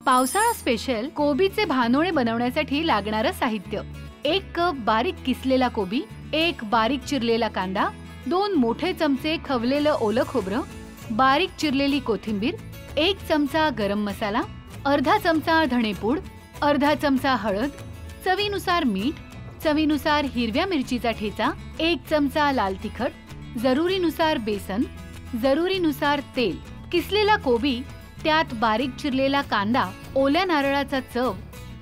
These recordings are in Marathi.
पावसाळा स्पेशल कोबीचे भानोळे बनवण्यासाठी लागणारं साहित्य: 1 कप बारीक किसलेला कोबी, 1 बारीक चिरलेला कांदा, 2 मोठे चमचे खवलेलं ओलं खोबरं, बारीक चिरलेली कोथिंबीर, 1 चमचा गरम मसाला, अर्धा चमचा धणेपूड, अर्धा चमचा हळद, चवीनुसार मीठ, चवीनुसार हिरव्या मिरचीचा ठेचा, 1 चमचा लाल तिखट, जरुरीनुसार बेसन, जरुरीनुसार तेल, किसलेला कोबी, त्यात बारीक चिरलेला कांदा, ओल्या नारळाचा चव,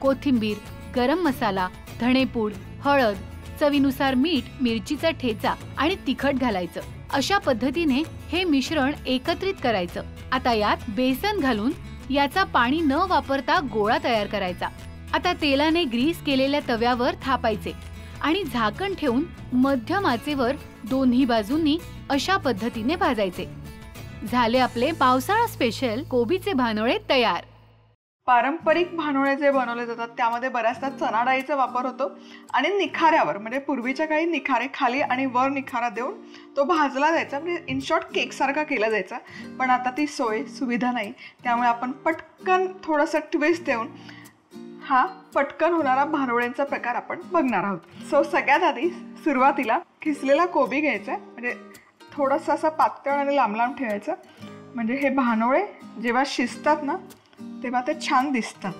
कोथिंबीर, गरम मसाला, धणेपूड, हळद, चवीनुसार मीठ, मिरचीचा ठेचा आणि तिखट घालायचं. अशा पद्धतीने हे मिश्रण एकत्रित करायचं. आता यात बेसन घालून याचा पाणी न वापरता गोळा तयार करायचा. आता तेलाने ग्रीस केलेल्या तव्यावर थापायचे आणि झाकण ठेवून मध्यम आचेवर दोन्ही बाजूंनी अशा पद्धतीने भाजायचे. झाले आपले पावसाळा स्पेशल कोबीचे भानोळे तयार. पारंपरिक भानोळे जे बनवले जातात त्यामध्ये बऱ्याचदा चणा डाळीचा वापर होतो आणि निखाऱ्यावर, म्हणजे पूर्वीच्या काळी निखारे खाली आणि वर निखारा देऊन तो भाजला जायचा, म्हणजे इन शॉर्ट केक सारखा केला जायचा. पण आता ती सोय सुविधा नाही, त्यामुळे आपण पटकन थोडंसं ट्विस्ट देऊन हा पटकन होणारा भानोळ्यांचा प्रकार आपण बघणार आहोत. सो सगळ्यात आधी सुरुवातीला खिसलेला कोबी घ्यायचा, म्हणजे थोडंसं असं पातळ आणि लांब लांब ठेवायचं, म्हणजे हे भानोळे जेव्हा शिजतात ना तेव्हा ते छान दिसतात.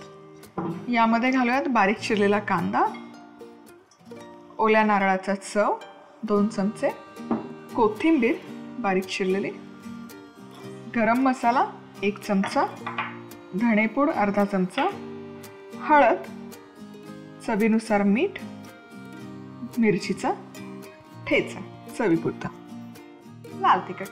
यामध्ये घालूयात बारीक चिरलेला कांदा, ओल्या नारळाचा चव 2 चमचे, कोथिंबीर बारीक चिरलेली, गरम मसाला 1 चमचा, धणेपूड अर्धा चमचा, हळद, चवीनुसार मीठ, मिरचीचा ठेचा चवीपुरता, लाल तिखट.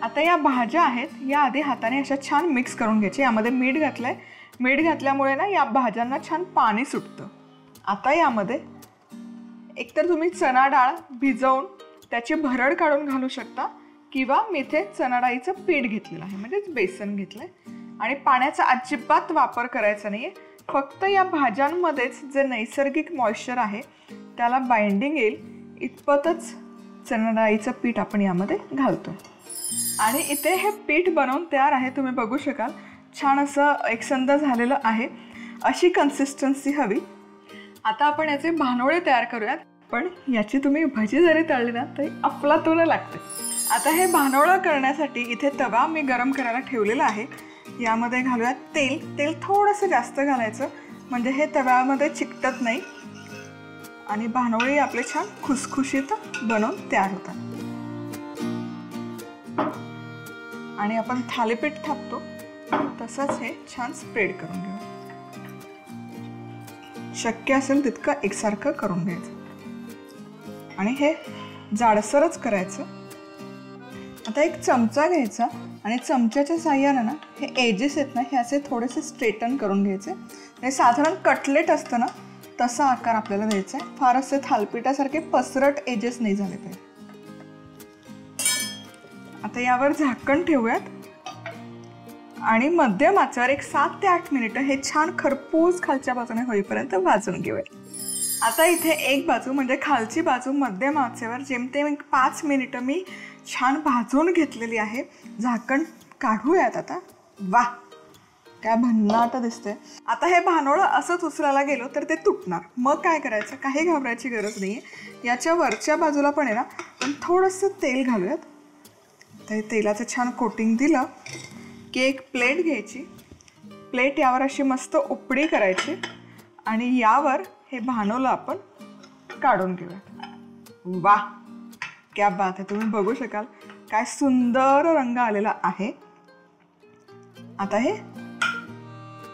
आता या भाज्या आहेत या आधी हाताने अशा छान मिक्स करून घ्यायचे. यामध्ये मीठ घातलंय. मीठ घातल्यामुळे ना या भाज्यांना छान पाणी सुटतं. आता यामध्ये एकतर तुम्ही चणा डाळ भिजवून त्याची भरड काढून घालू शकता, किंवा मी इथे चणा डाळीचं पीठ घेतलेलं आहे, म्हणजेच बेसन घेतलंय. आणि पाण्याचा अजिबात वापर करायचा नाहीये. फक्त या भाज्यांमध्येच जे नैसर्गिक मॉइश्चर आहे त्याला बाइंडिंग येईल इतपतच चणा डाळीचं पीठ आपण यामध्ये घालतोय. आणि इथे हे पीठ बनवून तयार आहे, तुम्ही बघू शकाल. छान असं एकसंध झालेलं आहे. अशी कन्सिस्टन्सी हवी. आता आपण याचे भानोळे तयार करूयात. पण याची तुम्ही भजी जरी तळली ना तरी अफलातून लागते. आता हे भानोळं करण्यासाठी इथे तवा मी गरम करायला ठेवलेला आहे. यामध्ये घालूयात तेल. तेल थोडंसं जास्त घालायचं, म्हणजे हे तव्यामध्ये चिकटत नाही आणि भानोळे आपले छान खुसखुशीत बनवून तयार होतात. आणि आपण थालीपीठ थापतो तसंच हे छान स्प्रेड करून घेऊ. शक्य असेल तितकं एकसारखं करून घ्यायचं आणि हे जाडसरच करायचं. आता एक चमचा घ्यायचा आणि चमच्याच्या साह्यानं ना हे एजेस आहेत ना हे असे थोडेसे स्ट्रेटन करून घ्यायचे. हे साधारण कटलेट असतं ना तसा आकार आपल्याला द्यायचा आहे. फार असे थालपिठासारखे पसरट एजेस नाही झाले पाहिजे. आता यावर झाकण ठेवूयात आणि मध्यम आचेवर एक 7 ते 8 मिनिटं हे छान खरपूस खालच्या बाजूने होईपर्यंत भाजून घेऊयात. आता इथे एक बाजू म्हणजे खालची बाजू मध्यम आचेवर जेमतेम 5 मिनिटं मी छान भाजून घेतलेली आहे. झाकण काढूयात आता. वाह, काय भन्नाट दिसतंय. आता हे भानोळं असंच उचलायला गेलो तर ते तुटणार. मग काय करायचं, काही घाबरायची गरज नाही आहे. याच्या वरच्या बाजूला पण आहे ना पण थोडंसं तेल घालूयात. तर तेलाचं छान कोटिंग दिलं की एक प्लेट घ्यायची. प्लेट यावर अशी मस्त उपडी करायची आणि यावर हे भानोळं आपण काढून घेऊयात. वा, क्या बात आहे. तुम्ही बघू शकाल काय सुंदर रंग आलेला आहे. आता हे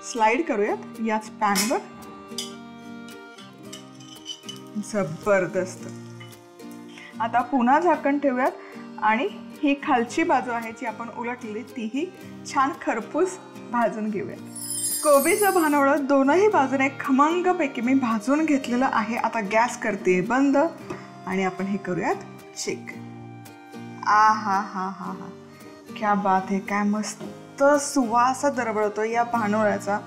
स्लाइड करूयात याच पॅनवर. जबरदस्त. आता पुन्हा झाकण ठेवूयात आणि ही खालची बाजू आहे जी आपण उलटलेली तीही छान खरपूस भाजून घेऊयात. कोबीचं भानोळं दोनही बाजूने खमंगपैकी मी भाजून घेतलेलं आहे. आता गॅस करते बंद आणि आपण हे करूयात चेक. आ हा हा हा हा, क्या बात आहे. काय मस्त सुवास दरवळतो या भानोळ्याचा.